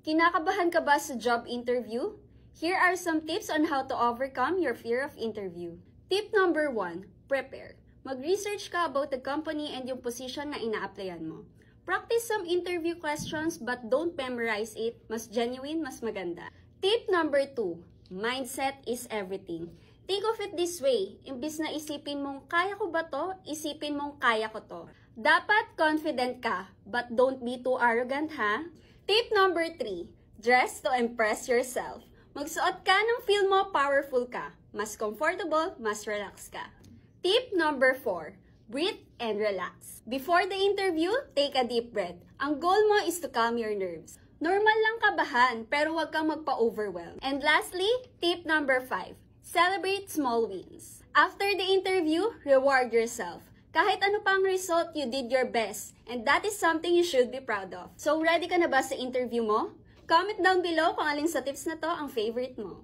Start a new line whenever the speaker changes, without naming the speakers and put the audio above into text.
Kinakabahan ka ba sa job interview? Here are some tips on how to overcome your fear of interview. Tip number 1, prepare. Mag-research ka about the company and yung position na ina-applyan mo. Practice some interview questions but don't memorize it. Mas genuine, mas maganda. Tip number 2, mindset is everything. Think of it this way, imbis na isipin mong kaya ko ba to, isipin mong kaya ko to. Dapat confident ka, but don't be too arrogant ha. Tip number 3, dress to impress yourself. Magsuot ka ng feel mo powerful ka, mas comfortable, mas relax ka. Tip number 4, breathe and relax. Before the interview, take a deep breath. Ang goal mo is to calm your nerves. Normal lang kabahan, pero huwag kang magpa-overwhelm. And lastly, tip number 5, celebrate small wins. After the interview, reward yourself. Kahit ano pang result, you did your best. And that is something you should be proud of. So, ready ka na ba sa interview mo? Comment down below kung alin sa tips na to ang favorite mo.